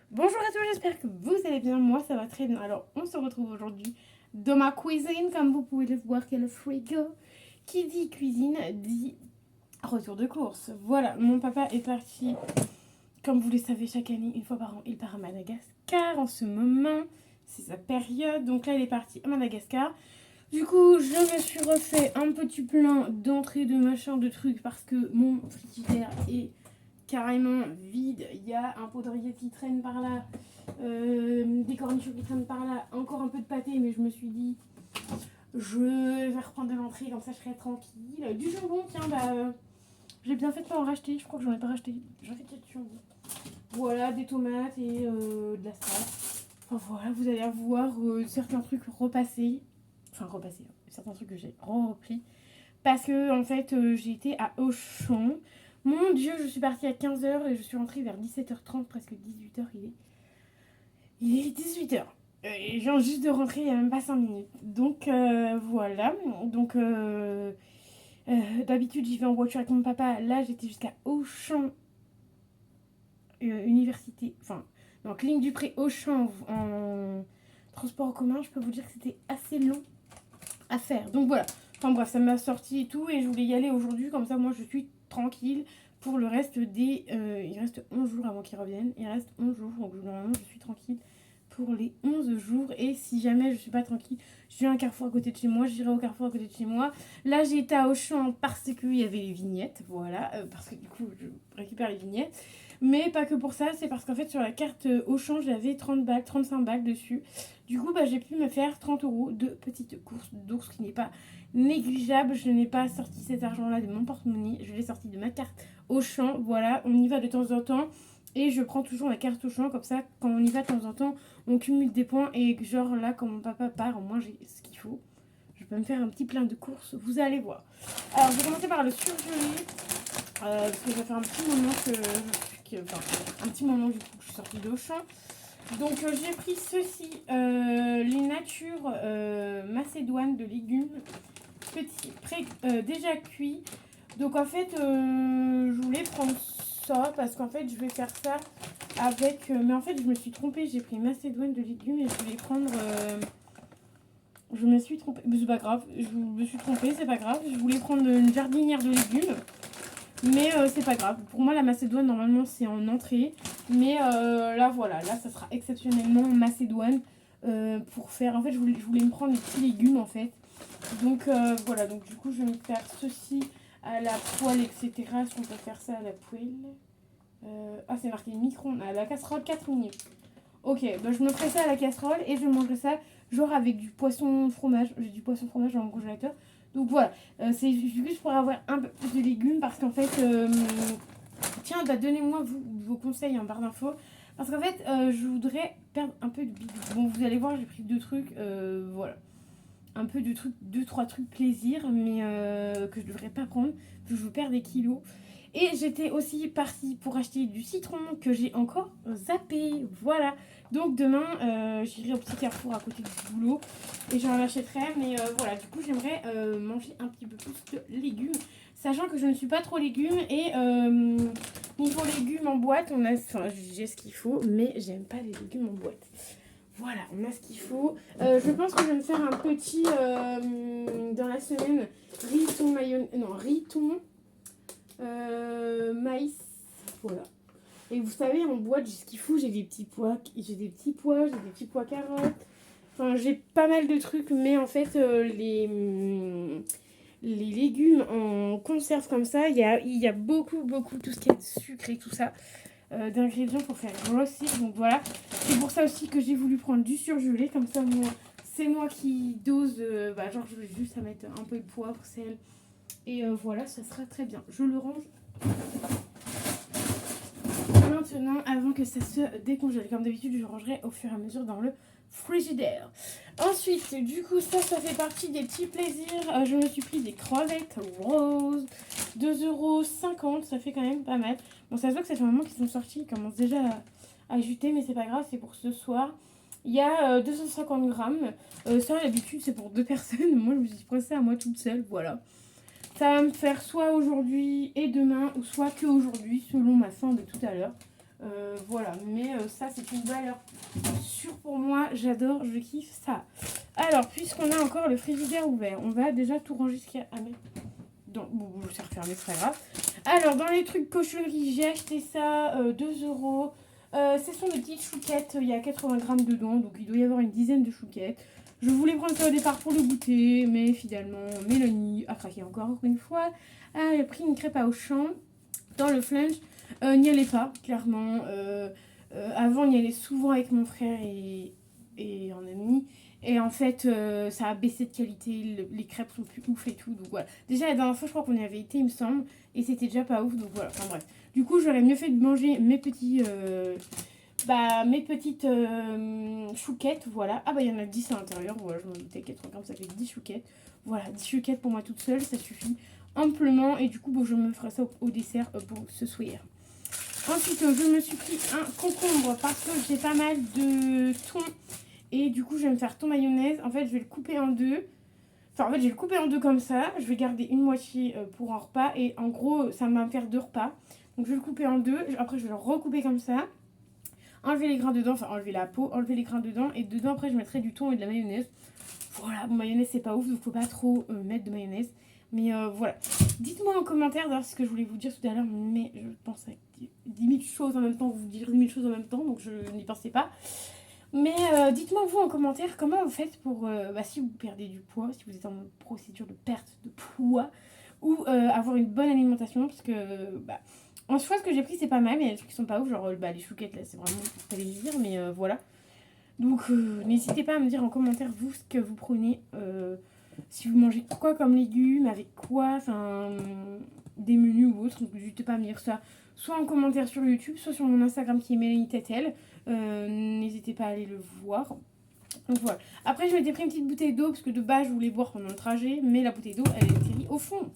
Bonjour à tous, j'espère que vous allez bien. Moi, ça va très bien. Alors, on se retrouve aujourd'hui dans ma cuisine. Comme vous pouvez le voir, qu'il y a le frigo. Qui dit cuisine dit retour de course. Voilà, mon papa est parti, comme vous le savez, chaque année, une fois par an, il part à Madagascar. En ce moment, c'est sa période. Donc là, il est parti à Madagascar. Du coup, je me suis refait un petit plein d'entrées, de machins, de trucs, parce que mon frigidaire est carrément vide. Il y a un pot d'oreiller qui traîne par là, des cornichons qui traînent par là, encore un peu de pâté, mais je me suis dit, je vais reprendre de l'entrée, comme ça je serai tranquille. Du jambon, tiens, j'ai bien fait de pas en racheter, je crois que j'en ai pas racheté. J'en ai peut-être du jambon. Voilà, des tomates et de la salade. Enfin voilà, vous allez voir certains trucs repassés. Enfin repassés, certains trucs que j'ai repris. Parce que en fait, j'ai été à Auchan. Mon Dieu, je suis partie à 15h et je suis rentrée vers 17h30, presque 18h. Il est 18h. Je viens juste de rentrer, il n'y a même pas 5 minutes. Donc voilà. Donc d'habitude, j'y vais en voiture avec mon papa. Là, j'étais jusqu'à Auchan Université. Enfin, donc ligne du Pré Auchan en transport en commun. Je peux vous dire que c'était assez long à faire. Donc voilà. Enfin bref, ça m'a sorti et tout. Et je voulais y aller aujourd'hui. Comme ça, moi, je suis tranquille pour le reste des... il reste 11 jours avant qu'ils reviennent. Il reste 11 jours. Donc normalement, je suis tranquille pour les 11 jours. Et si jamais je suis pas tranquille, j'ai un carrefour à côté de chez moi. J'irai au carrefour à côté de chez moi. Là, j'ai été à Auchan parce qu'il y avait les vignettes. Voilà. Parce que du coup, je récupère les vignettes. Mais pas que pour ça, c'est parce qu'en fait sur la carte Auchan j'avais 30 balles, 35 balles dessus. Du coup j'ai pu me faire 30 € de petites courses d'ours, qui n'est pas négligeable. Je n'ai pas sorti cet argent là de mon porte-monnaie, je l'ai sorti de ma carte Auchan. Voilà, on y va de temps en temps. Et je prends toujours la carte Auchan, comme ça quand on y va de temps en temps on cumule des points. Et genre là quand mon papa part, moi j'ai ce qu'il faut. Je peux me faire un petit plein de courses, vous allez voir. Alors je vais commencer par le surgelé. Parce que ça fait un petit moment enfin, un petit moment du coup que je suis sortie d'Auchan. Donc j'ai pris ceci, les natures macédoine de légumes petits, déjà cuits. Donc en fait, je voulais prendre ça parce qu'en fait, je vais faire ça avec. Mais en fait, je me suis trompée, j'ai pris macédoine de légumes et je voulais prendre. Je me suis trompée, mais c'est pas grave, je me suis trompée, c'est pas grave. Je voulais prendre une jardinière de légumes. Mais c'est pas grave. Pour moi, la macédoine, normalement, c'est en entrée. Mais là, voilà. Là, ça sera exceptionnellement macédoine. Pour faire... En fait, je voulais me prendre des petits légumes, en fait. Donc, voilà. Donc, du coup, je vais me faire ceci à la poêle, etc. Est-ce qu'on peut faire ça à la poêle c'est marqué micro-ondes. À la casserole, 4 minutes. Ok, bah, je me ferai ça à la casserole et je mangerai ça genre avec du poisson fromage. J'ai du poisson fromage dans mon congélateur. Donc voilà, c'est juste pour avoir un peu plus de légumes parce qu'en fait, tiens, bah, donnez-moi vos conseils en barre d'infos. Parce qu'en fait, je voudrais perdre un peu de bidou. Bon, vous allez voir, j'ai pris deux trucs, voilà. Un peu de trucs, deux, trois trucs plaisir, mais que je devrais pas prendre, que je perds des kilos. Et j'étais aussi partie pour acheter du citron que j'ai encore zappé. Voilà. Donc demain, j'irai au petit carrefour à côté du boulot et j'en achèterai. Mais voilà, du coup, j'aimerais manger un petit peu plus de légumes. Sachant que je ne suis pas trop légumes. Et niveau légumes en boîte, j'ai ce qu'il faut, mais j'aime pas les légumes en boîte. Voilà, on a ce qu'il faut. Je pense que je vais me faire un petit dans la semaine riton mayonnaise. Non, riton maïs. Voilà. Et vous savez, en boîte, j'ai ce qu'il faut. J'ai des petits pois, j'ai des petits pois carottes. Enfin, j'ai pas mal de trucs, mais en fait, les légumes en conserve comme ça, il y a beaucoup, tout ce qui est sucré, tout ça. D'ingrédients pour faire grossir. Donc voilà, c'est pour ça aussi que j'ai voulu prendre du surgelé. Comme ça, moi, c'est moi qui dose. Genre, je vais juste à mettre un peu de poivre, sel. Et voilà, ça sera très bien. Je le range maintenant avant que ça se décongèle. Comme d'habitude, je rangerai au fur et à mesure dans le frigidaire. Ensuite, du coup, ça fait partie des petits plaisirs. Je me suis pris des crevettes roses. 2,50 €, ça fait quand même pas mal. Bon, ça se voit que ça fait un moment qu'ils sont sortis. Ils commencent déjà à juter, mais c'est pas grave, c'est pour ce soir. Il y a 250 grammes. Ça, d'habitude, c'est pour deux personnes. Moi, je me suis pris ça à moi toute seule. Voilà. Ça va me faire soit aujourd'hui et demain, ou soit que aujourd'hui, selon ma faim de tout à l'heure. Voilà, mais ça c'est une valeur sûre pour moi, j'adore, je kiffe ça. Alors, puisqu'on a encore le frigidaire ouvert, on va déjà tout ranger ce qu'il y a à mettre. Bon, c'est refermé, c'est pas grave. Alors, dans les trucs cochonneries, j'ai acheté ça, 2 euros. Ce sont des petites chouquettes, il y a 80 grammes dedans, donc il doit y avoir une dizaine de chouquettes. Je voulais prendre ça au départ pour le goûter, mais finalement, Mélanie a craqué encore une fois. Elle a pris une crêpe à Auchan dans le flunch. N'y allait pas, clairement. Avant, on y allait souvent avec mon frère et un ami. Et en fait, ça a baissé de qualité. Les crêpes sont plus ouf et tout. Donc voilà. Déjà, la dernière fois, je crois qu'on y avait été, il me semble. Et c'était déjà pas ouf. Donc voilà. Enfin bref. Du coup, j'aurais mieux fait de manger mes petites chouquettes. Voilà. Ah bah, il y en a 10 à l'intérieur. Voilà, je m'en doutais. 80 grammes, ça fait 10 chouquettes. Voilà, 10 chouquettes pour moi toute seule. Ça suffit amplement. Et du coup, bon, je me ferai ça au dessert pour ce soir. Ensuite, je me suis pris un concombre parce que j'ai pas mal de thon. Et du coup, je vais me faire thon mayonnaise. En fait, je vais le couper en deux. Enfin, en fait, je vais le couper en deux comme ça. Je vais garder une moitié pour un repas. Et en gros, ça va me faire 2 repas. Donc, je vais le couper en deux. Après, je vais le recouper comme ça. Enlever les grains dedans. Enfin, enlever la peau. Enlever les grains dedans. Et dedans, après, je mettrai du thon et de la mayonnaise. Voilà, bon, mayonnaise, c'est pas ouf. Donc, faut pas trop mettre de mayonnaise. Mais voilà. Dites-moi en commentaire d'ailleurs ce que je voulais vous dire tout à l'heure. Mais je pense à 10 000 choses en même temps. Vous dire 10 000 choses en même temps. Donc, je n'y pensais pas. Mais dites-moi vous en commentaire comment vous faites pour, si vous perdez du poids, si vous êtes en procédure de perte de poids, ou avoir une bonne alimentation, parce que en soi ce que j'ai pris c'est pas mal, mais il y a des trucs qui sont pas ouf, genre les chouquettes là c'est vraiment pas les dire, mais voilà. Donc n'hésitez pas à me dire en commentaire vous ce que vous prenez, si vous mangez quoi comme légumes, avec quoi, enfin des menus ou autre, donc n'hésitez pas à me dire ça, soit en commentaire sur YouTube, soit sur mon Instagram qui est Mélanie Tetel. N'hésitez pas à aller le voir. Donc voilà. Après, je m'étais pris une petite bouteille d'eau parce que de base, je voulais boire pendant le trajet, mais la bouteille d'eau, elle est atterrie au fond.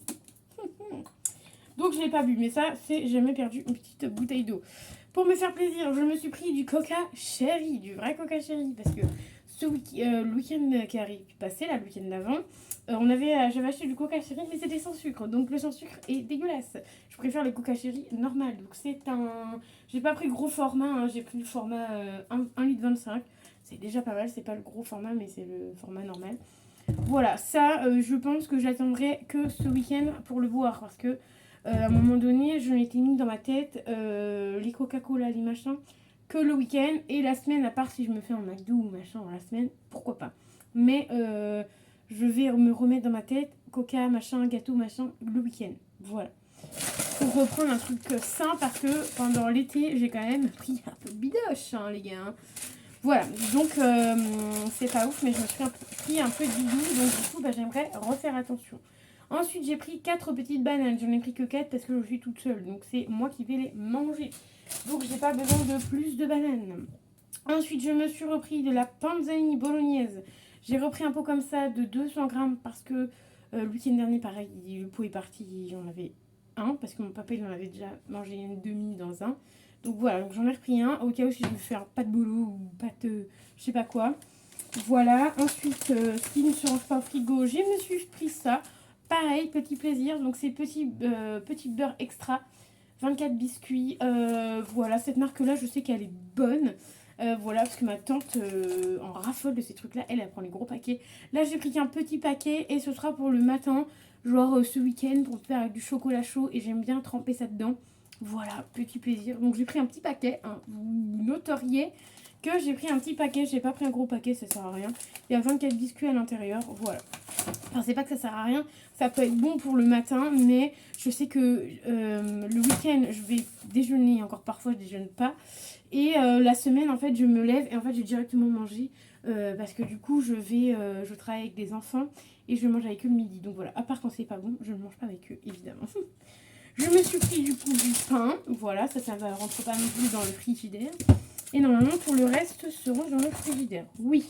Donc, je l'ai pas bu, mais ça, c'est jamais perdu une petite bouteille d'eau. Pour me faire plaisir, je me suis pris du coca chéri, du vrai coca chéri, parce que le week-end qui arrive passé, là, le week-end d'avant, j'avais acheté du coca chéri, mais c'était sans sucre. Donc le sans sucre est dégueulasse. Je préfère le coca chéri normal. Donc c'est un... J'ai pas pris gros format, hein, j'ai pris le format 1,25 litre. C'est déjà pas mal, c'est pas le gros format, mais c'est le format normal. Voilà, ça, je pense que j'attendrai que ce week-end pour le boire, parce que à un moment donné, je m'étais mis dans ma tête les Coca-Cola, les machins, que le week-end et la semaine, à part si je me fais un McDo ou machin dans la semaine, pourquoi pas. Mais je vais me remettre dans ma tête coca, machin, gâteau, machin, le week-end. Voilà. Pour reprendre un truc sain parce que pendant l'été, j'ai quand même pris un peu de bidoche, hein, les gars. Hein. Voilà, donc c'est pas ouf, mais je me suis pris un peu de bidou, donc du coup, j'aimerais refaire attention. Ensuite, j'ai pris 4 petites bananes. J'en ai pris que 4 parce que je suis toute seule. Donc, c'est moi qui vais les manger. Donc, j'ai pas besoin de plus de bananes. Ensuite, je me suis repris de la panzani bolognaise. J'ai repris un pot comme ça de 200 grammes parce que le week-end dernier, pareil, le pot est parti. J'en avais un parce que mon papa, il en avait déjà mangé une demi dans un. Donc, voilà. Donc, j'en ai repris un au cas où si je veux faire pâte bolo ou pâte je sais pas quoi. Voilà. Ensuite, ce qui ne se range pas au frigo, je me suis pris ça. Pareil, petit plaisir, donc c'est petit beurre extra, 24 biscuits, voilà, cette marque-là, je sais qu'elle est bonne, voilà, parce que ma tante en raffole de ces trucs-là, elle prend les gros paquets. Là, j'ai pris qu'un petit paquet et ce sera pour le matin, genre ce week-end, pour faire avec du chocolat chaud et j'aime bien tremper ça dedans. Voilà, petit plaisir. Donc j'ai pris un petit paquet, hein. Vous noteriez que j'ai pris un petit paquet, j'ai pas pris un gros paquet, ça sert à rien. Il y a 24 biscuits à l'intérieur, voilà. Enfin, c'est pas que ça sert à rien, ça peut être bon pour le matin, mais je sais que le week-end, je vais déjeuner, encore parfois je déjeune pas. Et la semaine, en fait, je me lève et en fait, j'ai directement mangé parce que du coup, je travaille avec des enfants et je mange avec eux le midi. Donc voilà, à part quand c'est pas bon, je ne mange pas avec eux, évidemment. Je me suis pris du coup du pain, voilà, ça va rentrer pas non plus dans le frigidaire. Et normalement, pour le reste, seront dans le frigidaire. Oui.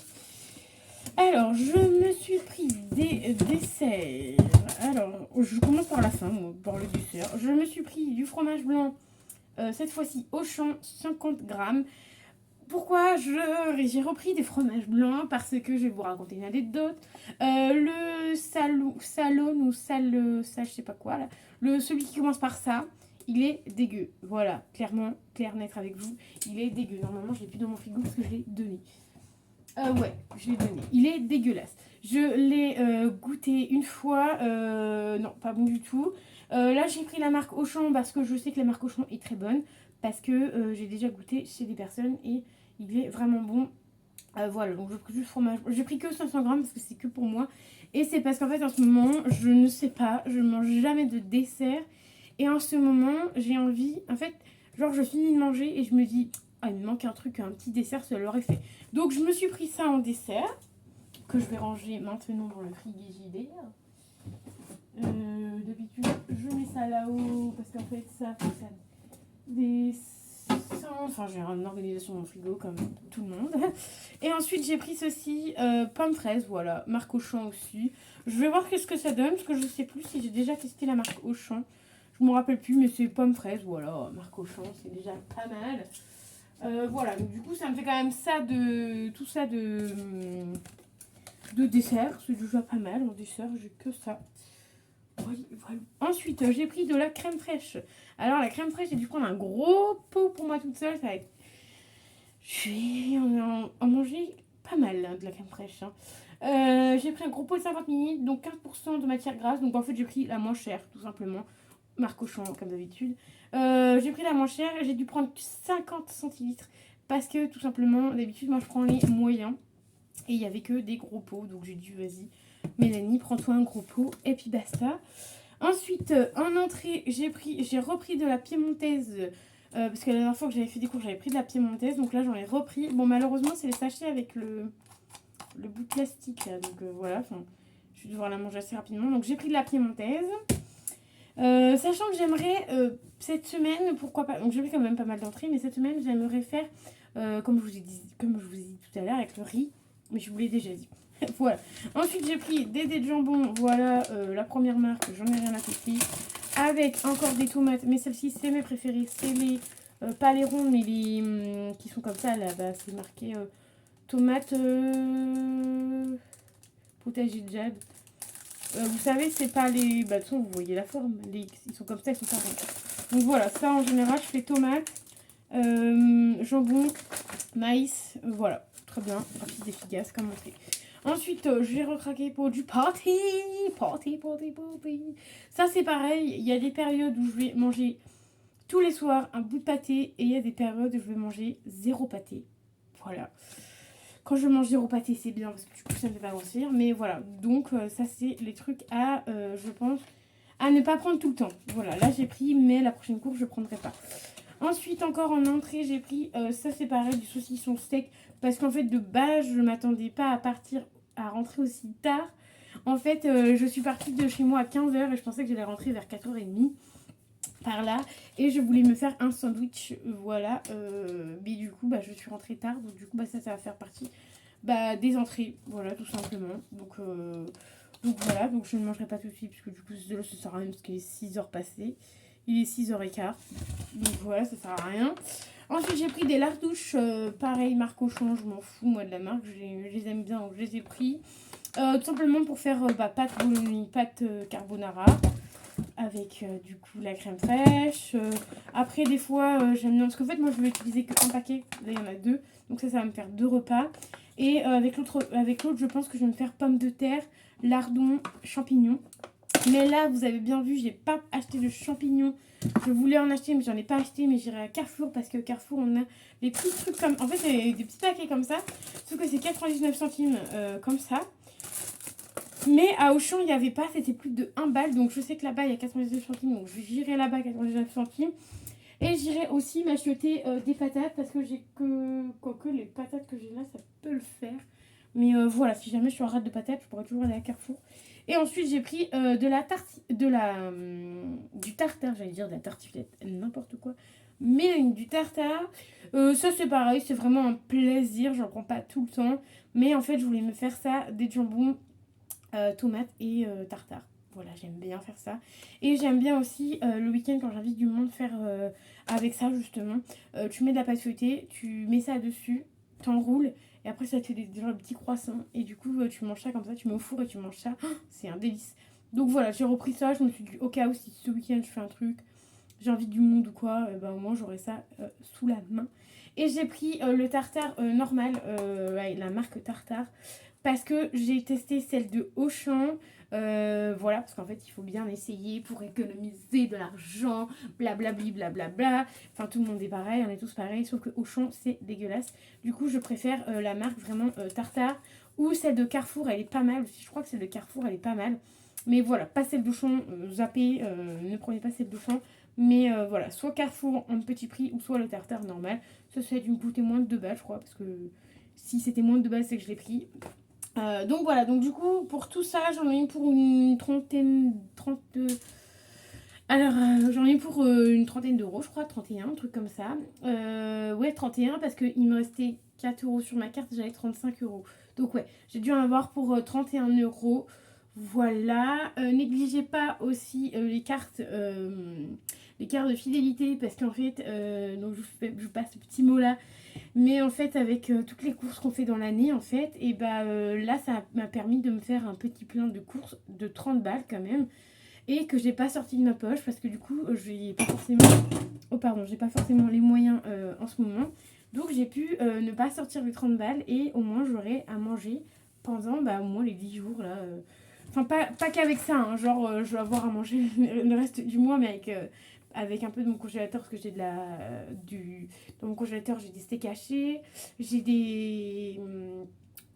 Alors, je me suis pris des desserts. Alors, je commence par la fin, moi, par le dessert. Je me suis pris du fromage blanc, cette fois-ci Auchan, 50 grammes. Pourquoi j'ai repris des fromages blancs? Parce que je vais vous raconter une anecdote. Le salon ou sal, je sais pas quoi, là, celui qui commence par ça, il est dégueu. Voilà, clairement, clair, net avec vous, il est dégueu. Normalement, je l'ai plus dans mon frigo parce que je l'ai donné. Ouais, je l'ai donné. Il est dégueulasse. Je l'ai goûté une fois. Non, pas bon du tout. Là, j'ai pris la marque Auchan parce que je sais que la marque Auchan est très bonne. Parce que j'ai déjà goûté chez des personnes et il est vraiment bon. Voilà, donc j'ai pris juste fromage. J'ai pris que 500 grammes parce que c'est que pour moi. Et c'est parce qu'en fait, en ce moment, je ne sais pas, je ne mange jamais de dessert. Et en ce moment, j'ai envie, en fait, genre, je finis de manger et je me dis, ah, il me manque un truc, un petit dessert, ça l'aurait fait. Donc, je me suis pris ça en dessert, que je vais ranger maintenant dans le frigidaire. D'habitude, je mets ça là-haut parce qu'en fait, ça des. Enfin, j'ai une organisation dans le frigo comme tout le monde. Et ensuite, j'ai pris ceci, pomme fraise, voilà, marque Auchan aussi. Je vais voir qu'est-ce que ça donne, parce que je sais plus si j'ai déjà testé la marque Auchan. Je me rappelle plus, mais c'est pomme fraise, voilà, marque Auchan, c'est déjà pas mal. Voilà, donc du coup, ça me fait quand même ça de. Tout ça de dessert, c'est déjà pas mal. En dessert, j'ai que ça. Voilà. Ensuite, j'ai pris de la crème fraîche. Alors, la crème fraîche, j'ai dû prendre un gros pot pour moi toute seule. Ça va être... Je vais en manger pas mal hein, de la crème fraîche. Hein. J'ai pris un gros pot de 50 ml, donc 15% de matière grasse. Donc, en fait, j'ai pris la moins chère, tout simplement. Marque Auchan, comme d'habitude. J'ai pris la moins chère et j'ai dû prendre 50 centilitres. Parce que, tout simplement, d'habitude, moi, je prends les moyens. Et il n'y avait que des gros pots. Donc, j'ai dû, vas-y, Mélanie, prends-toi un gros pot. Et puis, basta. Ensuite, en entrée, j'ai repris de la piémontaise. Parce que la dernière fois que j'avais fait des cours, j'avais pris de la piémontaise. Donc là, j'en ai repris. Bon, malheureusement, c'est les sachets avec le bout de plastique. Là. Donc voilà, enfin, je vais devoir la manger assez rapidement. Donc j'ai pris de la piémontaise. Sachant que j'aimerais, cette semaine, pourquoi pas... Donc j'ai pris quand même pas mal d'entrées. Mais cette semaine, j'aimerais faire, comme je vous ai dit tout à l'heure, avec le riz. Mais je vous l'ai déjà dit. Voilà. Ensuite, j'ai pris des dés de jambon. Voilà, la première marque. J'en ai rien à côté. Avec encore des tomates. Mais celles-ci, c'est mes préférées. C'est les... pas les rondes, mais les... qui sont comme ça. Là-bas, c'est marqué tomates... potager de jade. Vous savez, c'est pas les... Bah, de toute façon, vous voyez la forme. Ils sont comme ça, ils sont pas ronds. Donc voilà, ça, en général, je fais tomates, jambon, maïs. Voilà, très bien. Rapide, efficace, comme on fait. Ensuite, je vais recraquer pour du pâté. Pâté. Ça, c'est pareil. Il y a des périodes où je vais manger tous les soirs un bout de pâté. Et il y a des périodes où je vais manger 0 pâté. Voilà. Quand je mange 0 pâté, c'est bien parce que du coup, ça ne fait pas grossir. Mais voilà. Donc, ça, c'est les trucs à, je pense, à ne pas prendre tout le temps. Voilà. Là, j'ai pris, mais la prochaine course, je ne prendrai pas. Ensuite, encore en entrée, j'ai pris, ça, c'est pareil, du saucisson steak. Parce qu'en fait, de base, je ne m'attendais pas à rentrer aussi tard. En fait, je suis partie de chez moi à 15h et je pensais que j'allais rentrer vers 4h30 par là. Et je voulais me faire un sandwich, voilà. Mais du coup, je suis rentrée tard. Donc du coup, ça va faire partie des entrées. Voilà, tout simplement. Donc voilà, donc je ne mangerai pas tout de suite. Parce que du coup, ça sert à rien parce qu'il est 6h passées. Il est 6h15. Donc voilà, ça sert à rien. Ensuite, j'ai pris des lardouches, pareil, marque Auchan, je m'en fous, moi, de la marque, je les aime bien, donc je les ai pris. Tout simplement pour faire pâte carbonara, avec du coup la crème fraîche. Après, des fois, j'aime bien, parce qu'en fait, moi, je vais utiliser qu'un paquet, là, il y en a 2, donc ça va me faire 2 repas. Et avec l'autre, je pense que je vais me faire pommes de terre, lardons, champignons. Mais là, vous avez bien vu, j'ai pas acheté de champignons. Je voulais en acheter, mais j'en ai pas acheté. Mais j'irai à Carrefour parce que Carrefour, on a des petits trucs comme... En fait, c'est des petits paquets comme ça. Sauf que c'est 99 centimes comme ça. Mais à Auchan, il n'y avait pas. C'était plus de 1 balle. Donc, je sais que là-bas, il y a 99 centimes. Donc, j'irai là-bas 99 centimes. Et j'irai aussi m'acheter des patates. Parce que j'ai que... Quoique, les patates que j'ai là, ça peut le faire. Mais voilà, si jamais je suis en rate de patates, je pourrais toujours aller à Carrefour. Et ensuite, j'ai pris du tartare, j'allais dire de la tartiflette, n'importe quoi. Mais du tartare, ça c'est pareil, c'est vraiment un plaisir, j'en prends pas tout le temps. Mais en fait, je voulais me faire ça, des jambons, tomates et tartare. Voilà, j'aime bien faire ça. Et j'aime bien aussi le week-end quand j'invite du monde faire avec ça justement. Tu mets de la pâte feuilletée, tu mets ça dessus, t'enroules. Et après, ça te fait des petits croissants. Et du coup, tu manges ça comme ça, tu mets au four et tu manges ça. C'est un délice. Donc voilà, j'ai repris ça. Je me suis dit, au cas où, si ce week-end je fais un truc, j'ai envie du monde ou quoi, au moins j'aurai ça sous la main. Et j'ai pris le tartare normal, ouais, la marque Tartare, parce que j'ai testé celle de Auchan. Voilà, parce qu'en fait il faut bien essayer pour économiser de l'argent, blablabli, blablabla. Enfin, tout le monde est pareil, on est tous pareils, sauf que Auchan c'est dégueulasse. Du coup, je préfère la marque vraiment Tartare, ou celle de Carrefour, elle est pas mal aussi. Je crois que celle de Carrefour, elle est pas mal. Mais voilà, pas celle d'Auchan, zappez, ne prenez pas celle d'Auchan. Mais voilà, soit Carrefour en petit prix, ou soit le Tartare normal. Ça a dû me coûter moins de 2 balles, je crois, parce que si c'était moins de 2 balles, c'est que je l'ai pris. Donc voilà, donc du coup, pour tout ça, j'en ai eu pour une trentaine, alors, j'en ai eu pour une trentaine d'euros, je crois, 31, un truc comme ça. Ouais, 31, parce qu'il me restait 4 euros sur ma carte, j'avais 35 euros. Donc ouais, j'ai dû en avoir pour 31 euros. Voilà. Négligez pas aussi les cartes de fidélité, parce qu'en fait, donc je vous passe ce petit mot là, mais en fait, avec toutes les courses qu'on fait dans l'année, en fait, et là, ça m'a permis de me faire un petit plein de courses de 30 balles quand même, et que j'ai pas sorti de ma poche parce que du coup, j'ai pas forcément, j'ai pas forcément les moyens en ce moment. Donc j'ai pu ne pas sortir les 30 balles et au moins j'aurai à manger pendant au moins les 10 jours là. Enfin, pas qu'avec ça, hein, genre je vais avoir à manger le reste du mois, mais avec un peu de mon congélateur, parce que j'ai dans mon congélateur, j'ai des steaks hachés, j'ai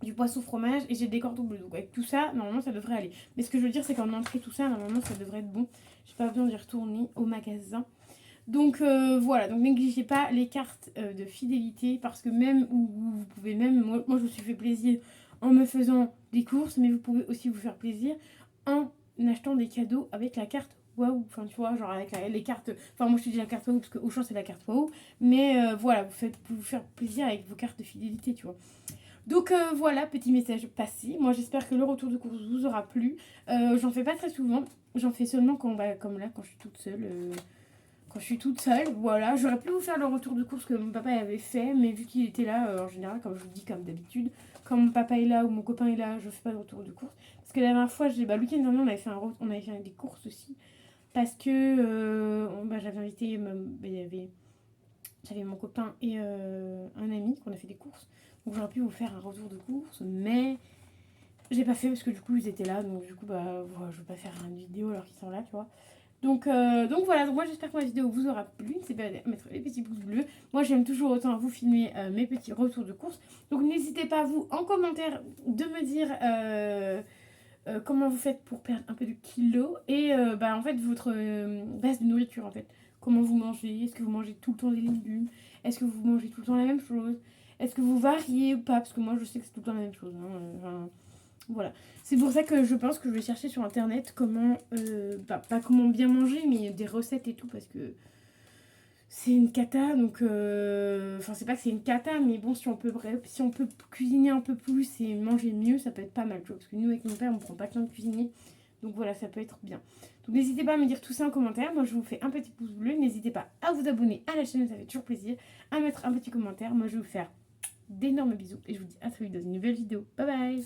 du poisson fromage et j'ai des cordons bleus. Donc avec tout ça, normalement, ça devrait aller. Mais ce que je veux dire, c'est qu'en entrée, tout ça, normalement, ça devrait être bon. J'ai pas besoin d'y retourner au magasin. Donc voilà, donc négligez pas les cartes de fidélité, parce que même, ou vous pouvez même, moi je me suis fait plaisir en me faisant des courses, mais vous pouvez aussi vous faire plaisir en achetant des cadeaux avec la carte waouh. Enfin, tu vois, genre avec les cartes. Enfin, moi je te dis la carte waouh parce que Auchan c'est la carte waouh. Mais voilà, vous faire plaisir avec vos cartes de fidélité, tu vois. Donc voilà, petit message passé. Moi j'espère que le retour de course vous aura plu. J'en fais pas très souvent. J'en fais seulement comme là, quand je suis toute seule. Quand je suis toute seule, voilà. J'aurais pu vous faire le retour de course que mon papa avait fait, mais vu qu'il était là, en général, comme je vous dis, comme d'habitude, quand mon papa est là ou mon copain est là, je fais pas de retour de course. Parce que la dernière fois, le week-end dernier, on avait fait des courses aussi. Parce que j'avais invité, j'avais mon copain et un ami qu'on a fait des courses. Donc j'aurais pu vous faire un retour de course, mais j'ai pas fait parce que du coup ils étaient là. Donc du coup, voilà, je vais pas faire une vidéo alors qu'ils sont là, tu vois. Donc voilà, donc moi j'espère que ma vidéo vous aura plu. N'hésitez pas à mettre les petits pouces bleus. Moi j'aime toujours autant vous filmer mes petits retours de course. Donc n'hésitez pas, vous, en commentaire, de me dire comment vous faites pour perdre un peu de kilos. Et en fait, votre base de nourriture, en fait. Comment vous mangez? Est-ce que vous mangez tout le temps des légumes? Est-ce que vous mangez tout le temps la même chose? Est-ce que vous variez ou pas? Parce que moi je sais que c'est tout le temps la même chose. Hein. Voilà. C'est pour ça que je pense que je vais chercher sur internet comment, pas comment bien manger, mais des recettes et tout, parce que c'est une cata. Donc, c'est pas que c'est une cata, mais bon, si on peut cuisiner un peu plus et manger mieux, ça peut être pas mal, tu vois. Parce que nous, avec mon père, on prend pas le temps de cuisiner. Donc voilà, ça peut être bien. Donc n'hésitez pas à me dire tout ça en commentaire. Moi, je vous fais un petit pouce bleu. N'hésitez pas à vous abonner à la chaîne, ça fait toujours plaisir. À mettre un petit commentaire. Moi, je vais vous faire d'énormes bisous. Et je vous dis à très vite dans une nouvelle vidéo. Bye bye!